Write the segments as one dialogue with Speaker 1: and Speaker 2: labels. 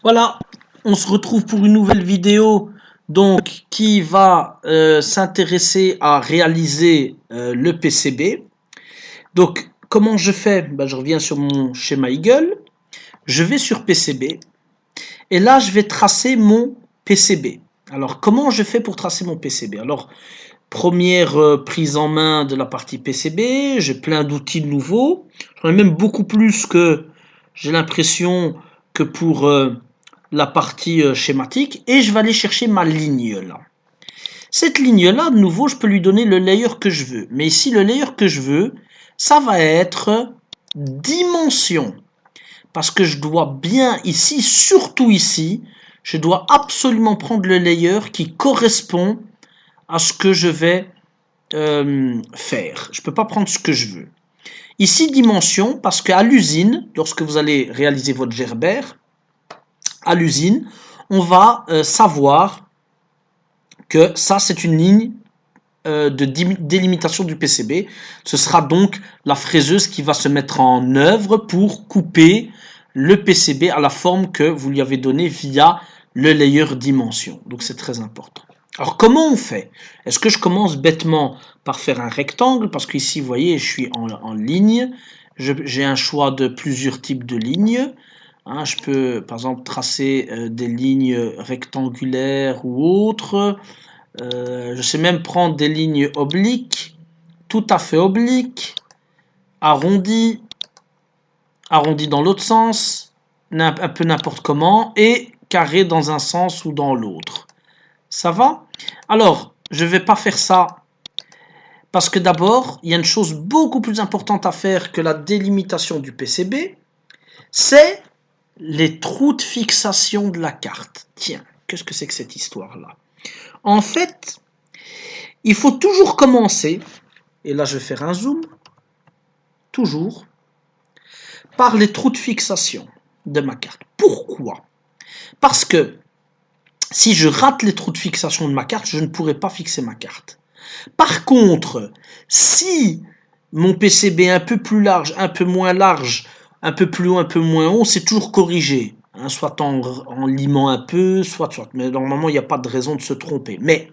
Speaker 1: Voilà, on se retrouve pour une nouvelle vidéo donc qui va s'intéresser à réaliser le PCB. Donc comment je fais? Je reviens sur mon schéma Eagle, je vais sur PCB et là je vais tracer mon PCB. Alors comment je fais pour tracer mon PCB? Alors première prise en main de la partie PCB, j'ai plein d'outils nouveaux, j'en ai même beaucoup plus que j'ai l'impression que pour la partie schématique, et je vais aller chercher ma ligne là. Cette ligne là, de nouveau, je peux lui donner le layer que je veux. Mais ici, le layer que je veux, ça va être dimension. Parce que je dois bien ici, surtout ici, je dois absolument prendre le layer qui correspond à ce que je vais faire. Je ne peux pas prendre ce que je veux. Ici, dimension, parce qu'à l'usine, lorsque vous allez réaliser votre Gerber, à l'usine, on va savoir que ça, c'est une ligne de délimitation du PCB. Ce sera donc la fraiseuse qui va se mettre en œuvre pour couper le PCB à la forme que vous lui avez donnée via le layer dimension. Donc c'est très important. Alors comment on fait? Est-ce que je commence bêtement par faire un rectangle? Parce qu'ici, vous voyez, je suis en ligne. J'ai un choix de plusieurs types de lignes. Hein, je peux, par exemple, tracer des lignes rectangulaires ou autres. Je sais même prendre des lignes obliques, tout à fait obliques, arrondies, arrondies dans l'autre sens, un peu n'importe comment, et carrées dans un sens ou dans l'autre. Ça va? Alors, je ne vais pas faire ça parce que d'abord, il y a une chose beaucoup plus importante à faire que la délimitation du PCB, c'est les trous de fixation de la carte. Tiens, qu'est-ce que c'est que cette histoire-là? En fait, il faut toujours commencer, et là je vais faire un zoom, toujours, par les trous de fixation de ma carte. Pourquoi? Parce que si je rate les trous de fixation de ma carte, je ne pourrai pas fixer ma carte. Par contre, si mon PCB est un peu plus large, un peu moins large, un peu plus haut, un peu moins haut, c'est toujours corrigé. Hein, soit en limant un peu, soit. Mais normalement, il n'y a pas de raison de se tromper. Mais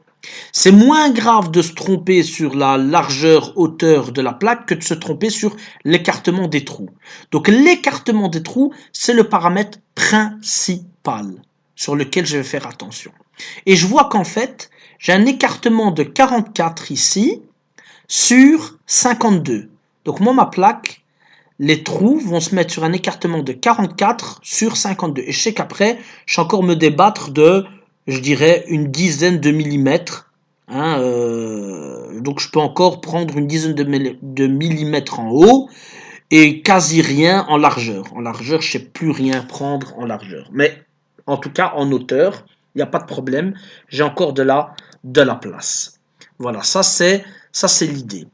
Speaker 1: c'est moins grave de se tromper sur la largeur, hauteur de la plaque que de se tromper sur l'écartement des trous. Donc l'écartement des trous, c'est le paramètre principal sur lequel je vais faire attention. Et je vois qu'en fait, j'ai un écartement de 44 ici sur 52. Donc moi, ma plaque, les trous vont se mettre sur un écartement de 44 sur 52. Et je sais qu'après, je vais encore me débattre de, je dirais, une dizaine de millimètres. Hein, donc je peux encore prendre une dizaine de millimètres en haut et quasi rien en largeur. En largeur, je ne sais plus rien prendre en largeur. Mais en tout cas, en hauteur, il n'y a pas de problème. J'ai encore de la place. Voilà, ça c'est l'idée.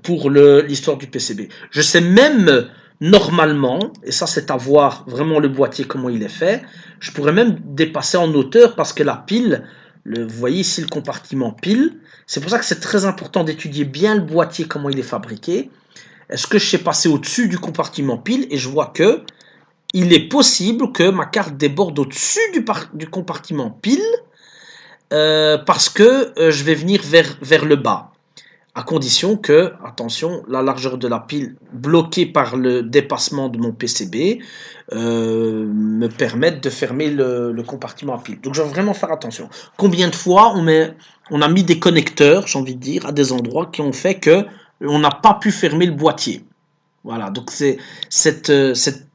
Speaker 1: Pour l'histoire du PCB. Je sais même normalement, et ça c'est à voir vraiment le boîtier comment il est fait, je pourrais même dépasser en hauteur parce que la pile, vous voyez ici le compartiment pile, c'est pour ça que c'est très important d'étudier bien le boîtier, comment il est fabriqué. Est-ce que je sais passer au-dessus du compartiment pile et je vois que il est possible que ma carte déborde au-dessus du compartiment pile parce que je vais venir vers le bas. À condition que, attention, la largeur de la pile bloquée par le dépassement de mon PCB me permette de fermer le compartiment à pile. Donc je vais vraiment faire attention. Combien de fois on a mis des connecteurs, j'ai envie de dire, à des endroits qui ont fait que on n'a pas pu fermer le boîtier. Voilà, donc c'est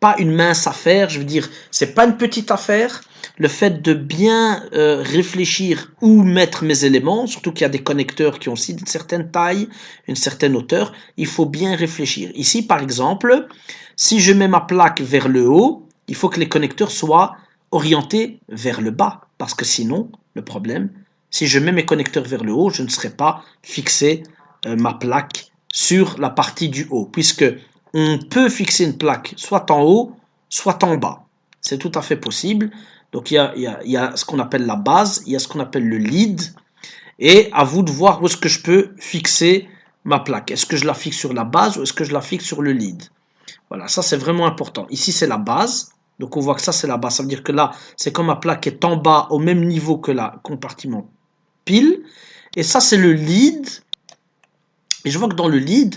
Speaker 1: pas une mince affaire, je veux dire, c'est pas une petite affaire. Le fait de bien réfléchir où mettre mes éléments, surtout qu'il y a des connecteurs qui ont aussi une certaine taille, une certaine hauteur, il faut bien réfléchir. Ici, par exemple, si je mets ma plaque vers le haut, il faut que les connecteurs soient orientés vers le bas, parce que sinon, le problème, si je mets mes connecteurs vers le haut, je ne serai pas fixé ma plaque sur la partie du haut, puisque on peut fixer une plaque soit en haut, soit en bas. C'est tout à fait possible. Donc il y a ce qu'on appelle la base, il y a ce qu'on appelle le lead, et à vous de voir où est-ce que je peux fixer ma plaque. Est-ce que je la fixe sur la base ou est-ce que je la fixe sur le lead? Voilà, ça c'est vraiment important. Ici c'est la base, Donc on voit que ça c'est la base. Ça veut dire que là, c'est comme ma plaque est en bas au même niveau que la compartiment pile. Et ça c'est le lead. Et je vois que dans le lead,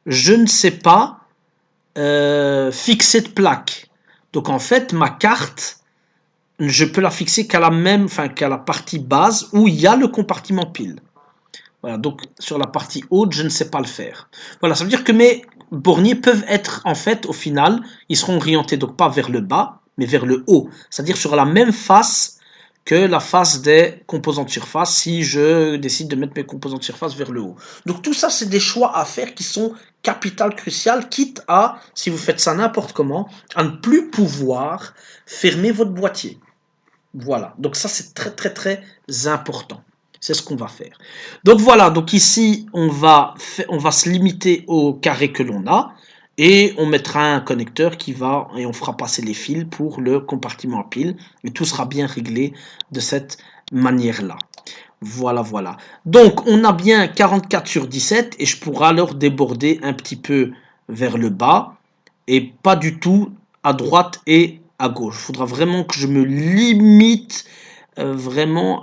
Speaker 1: je ne sais pas fixer de plaque. Donc en fait, ma carte, je peux la fixer qu'à qu'à la partie base où il y a le compartiment pile. Voilà, donc sur la partie haute, je ne sais pas le faire. Voilà, ça veut dire que mes borniers peuvent être, en fait, au final, ils seront orientés donc pas vers le bas, mais vers le haut. C'est-à-dire sur la même face que la face des composants de surface si je décide de mettre mes composants de surface vers le haut. Donc tout ça, c'est des choix à faire qui sont capital crucial, quitte à, si vous faites ça n'importe comment, à ne plus pouvoir fermer votre boîtier. Voilà, donc ça c'est très très très important. C'est ce qu'on va faire. Donc voilà, donc ici on va se limiter au carré que l'on a et on mettra un connecteur qui va et on fera passer les fils pour le compartiment à pile et tout sera bien réglé de cette manière-là. Voilà, voilà. Donc on a bien 44 sur 17 et je pourrai alors déborder un petit peu vers le bas et pas du tout à droite et à gauche. Il faudra vraiment que je me limite vraiment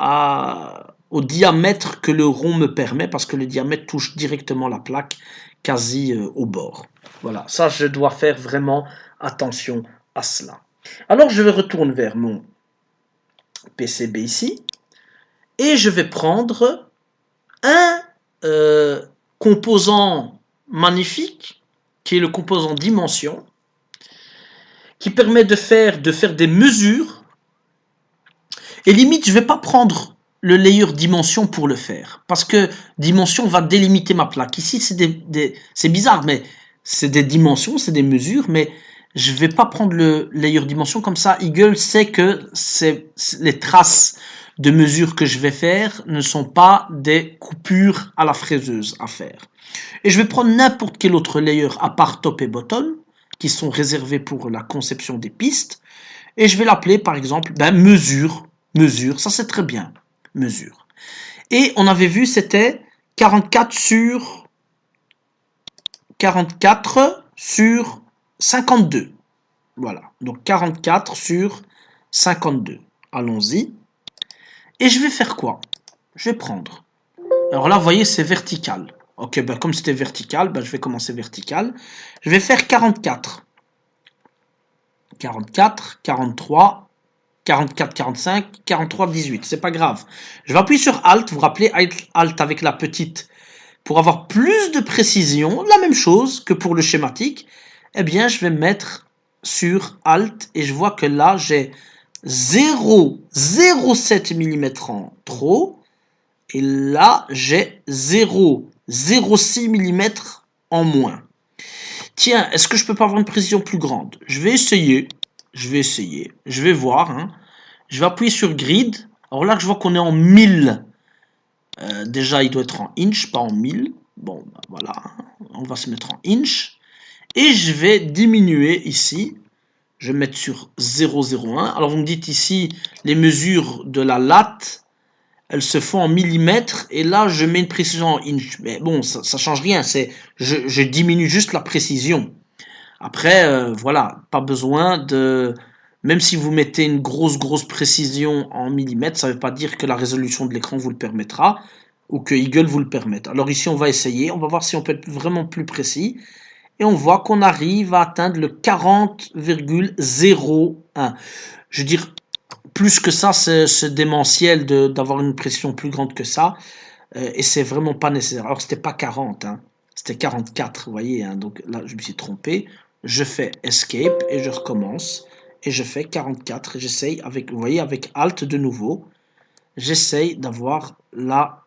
Speaker 1: au diamètre que le rond me permet parce que le diamètre touche directement la plaque quasi au bord. Voilà, ça je dois faire vraiment attention à cela. Alors je vais retourner vers mon PCB ici et je vais prendre un composant magnifique qui est le composant dimension qui permet de faire des mesures. Et limite, je ne vais pas prendre le layer dimension pour le faire. Parce que dimension va délimiter ma plaque. Ici, c'est bizarre, mais c'est des dimensions, c'est des mesures, mais je ne vais pas prendre le layer dimension comme ça. Eagle sait que les traces de mesures que je vais faire ne sont pas des coupures à la fraiseuse à faire. Et je vais prendre n'importe quel autre layer à part top et bottom, qui sont réservés pour la conception des pistes. Et je vais l'appeler par exemple mesure. Mesure, ça c'est très bien. Mesure. Et on avait vu c'était 44 sur 52. Voilà. Donc 44 sur 52. Allons-y. Et je vais faire quoi? Je vais prendre. Alors là, vous voyez, c'est vertical. Ok, comme c'était vertical, je vais commencer vertical. Je vais faire 44. 44, 43, 44, 45, 43, 18. C'est pas grave. Je vais appuyer sur Alt. Vous vous rappelez, Alt avec la petite. Pour avoir plus de précision, la même chose que pour le schématique, eh bien, je vais mettre sur Alt et je vois que là, j'ai 0,07 mm en trop. Et là, j'ai 0,06 mm en moins. Tiens, est-ce que je peux pas avoir une précision plus grande? Je vais essayer. Je vais voir. Hein. Je vais appuyer sur Grid. Alors là, je vois qu'on est en 1000. Déjà, il doit être en inch, pas en 1000. Bon, voilà. On va se mettre en inch. Et je vais diminuer ici. Je vais mettre sur 0,01. Alors, vous me dites ici, les mesures de la latte, elles se font en millimètres. Et là, je mets une précision en inch. Mais bon, ça ne change rien. Je diminue juste la précision. Après, voilà, pas besoin de... Même si vous mettez une grosse précision en millimètres, ça ne veut pas dire que la résolution de l'écran vous le permettra ou que Eagle vous le permette. Alors ici, on va essayer, on va voir si on peut être vraiment plus précis. Et on voit qu'on arrive à atteindre le 40,01. Je veux dire, plus que ça, c'est démentiel d'avoir une précision plus grande que ça. Et c'est vraiment pas nécessaire. Alors, c'était pas 40, hein, c'était 44, vous voyez. Hein, donc là, je me suis trompé. Je fais Escape et je recommence. Et je fais 44. Et j'essaye, avec, vous voyez, avec Alt de nouveau. J'essaye d'avoir la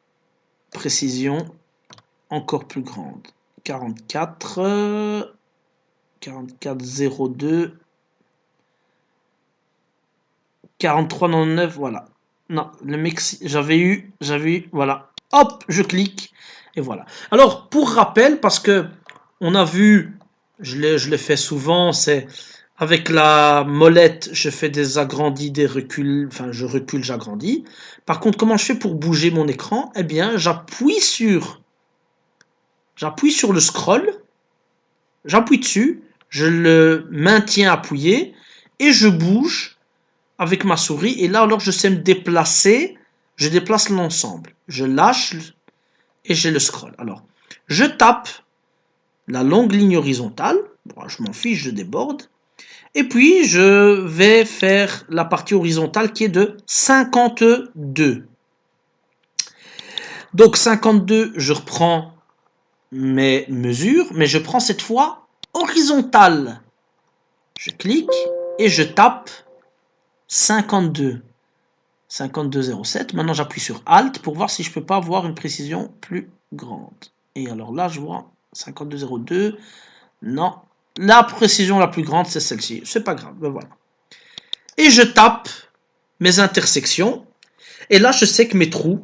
Speaker 1: précision encore plus grande. 44, 44,02, 43,99, voilà. Non, le mix, j'avais eu, voilà. Hop, je clique, et voilà. Alors, pour rappel, parce que on a vu, je l'ai fait souvent, c'est avec la molette, je fais des agrandis, des reculs, enfin, je recule, j'agrandis. Par contre, comment je fais pour bouger mon écran? Eh bien, j'appuie sur le scroll, j'appuie dessus, je le maintiens appuyé, et je bouge avec ma souris. Et là, alors, je sais me déplacer. Je déplace l'ensemble. Je lâche et j'ai le scroll. Alors, je tape la longue ligne horizontale. Bon, je m'en fiche, je déborde. Et puis, je vais faire la partie horizontale qui est de 52. Donc, 52, je reprends mes mesures, mais je prends cette fois horizontale. Je clique et je tape 52. 52,07. Maintenant, j'appuie sur Alt pour voir si je peux pas avoir une précision plus grande. Et alors là, je vois 52,02. Non. La précision la plus grande, c'est celle-ci. C'est pas grave. Ben voilà. Et je tape mes intersections. Et là, je sais que mes trous,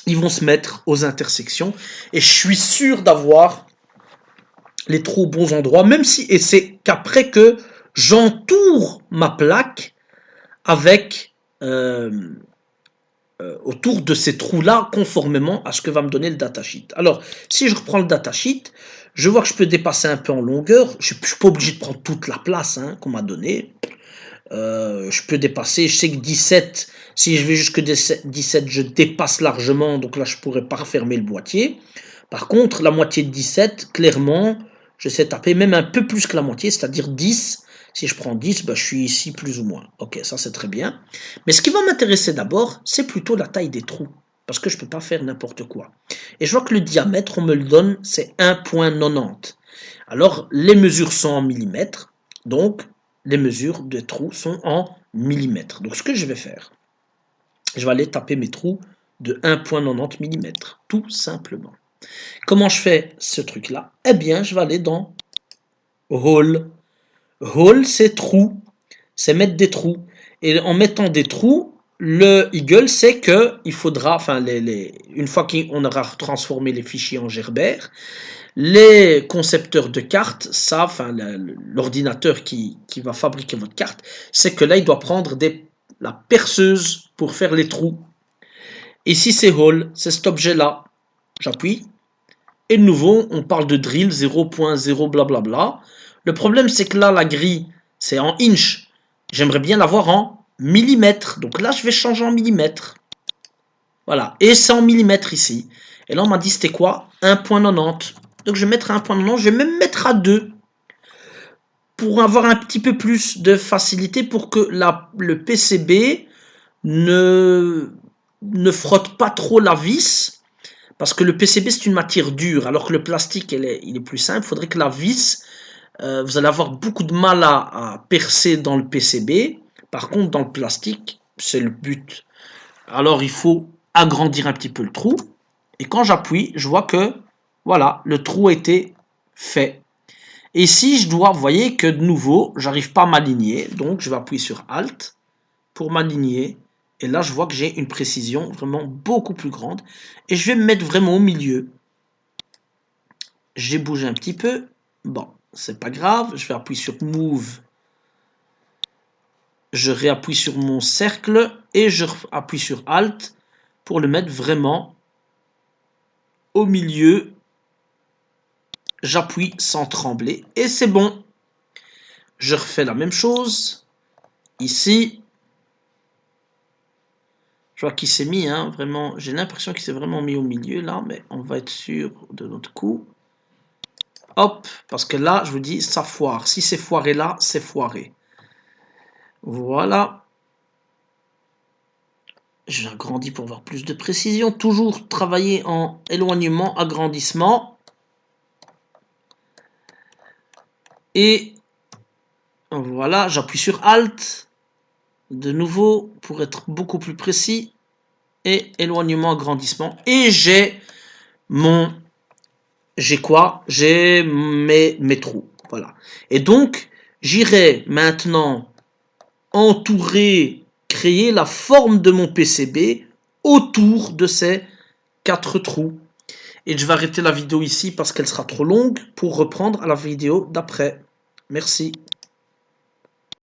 Speaker 1: ils vont se mettre aux intersections. Et je suis sûr d'avoir les trous aux bons endroits. Même si, et c'est qu'après que j'entoure ma plaque avec autour de ces trous-là, conformément à ce que va me donner le datasheet. Alors, si je reprends le datasheet, je vois que je peux dépasser un peu en longueur. Je ne suis pas obligé de prendre toute la place qu'on m'a donnée. Je peux dépasser, je sais que 17, si je vais jusque 17, je dépasse largement, donc là je pourrais pas refermer le boîtier. Par contre, la moitié de 17, clairement, je sais taper même un peu plus que la moitié, c'est-à-dire 10. Si je prends 10, je suis ici plus ou moins. Ok, ça c'est très bien. Mais ce qui va m'intéresser d'abord, c'est plutôt la taille des trous. Parce que je ne peux pas faire n'importe quoi. Et je vois que le diamètre, on me le donne, c'est 1,90. Alors, les mesures sont en millimètres. Donc, les mesures des trous sont en millimètres. Donc, ce que je vais faire, je vais aller taper mes trous de 1,90 mm. Tout simplement. Comment je fais ce truc-là? Eh bien, je vais aller dans Hole. Hole, c'est trou. C'est mettre des trous. Et en mettant des trous, le Eagle sait qu'il faudra, enfin, une fois qu'on aura transformé les fichiers en Gerber, les concepteurs de cartes savent, enfin, l'ordinateur qui va fabriquer votre carte, c'est que là, il doit prendre la perceuse pour faire les trous. Ici, c'est Hole, c'est cet objet-là. J'appuie. Et de nouveau, on parle de drill 0.0 blablabla. Le problème, c'est que là, la grille, c'est en inch. J'aimerais bien l'avoir en millimètres. Donc là, je vais changer en millimètres. Voilà. Et c'est en millimètres ici. Et là, on m'a dit, c'était quoi? 1,90. Donc, je vais mettre à 1,90. Je vais même mettre à 2. Pour avoir un petit peu plus de facilité pour que le PCB ne frotte pas trop la vis. Parce que le PCB, c'est une matière dure, alors que le plastique, il est plus simple. Il faudrait que la vis, vous allez avoir beaucoup de mal à percer dans le PCB. Par contre, dans le plastique, c'est le but. Alors, il faut agrandir un petit peu le trou. Et quand j'appuie, je vois que, voilà, le trou a été fait. Et ici, je dois, vous voyez que de nouveau, j'arrive pas à m'aligner. Donc, je vais appuyer sur Alt pour m'aligner. Et là, je vois que j'ai une précision vraiment beaucoup plus grande. Et je vais me mettre vraiment au milieu. J'ai bougé un petit peu. Bon, c'est pas grave. Je vais appuyer sur Move. Je réappuie sur mon cercle. Et je appuie sur Alt pour le mettre vraiment au milieu. J'appuie sans trembler. Et c'est bon. Je refais la même chose. Ici. Je vois qu'il s'est mis, vraiment, j'ai l'impression qu'il s'est vraiment mis au milieu là, mais on va être sûr de notre coup. Hop, parce que là, je vous dis, ça foire. Si c'est foiré là, c'est foiré. Voilà. J'agrandis pour avoir plus de précision. Toujours travailler en éloignement, agrandissement. Et voilà, j'appuie sur Alt. De nouveau, pour être beaucoup plus précis. Et éloignement, agrandissement. Et j'ai quoi? J'ai mes trous. Voilà. Et donc, j'irai maintenant entourer, créer la forme de mon PCB autour de ces 4 trous. Et je vais arrêter la vidéo ici parce qu'elle sera trop longue pour reprendre à la vidéo d'après. Merci.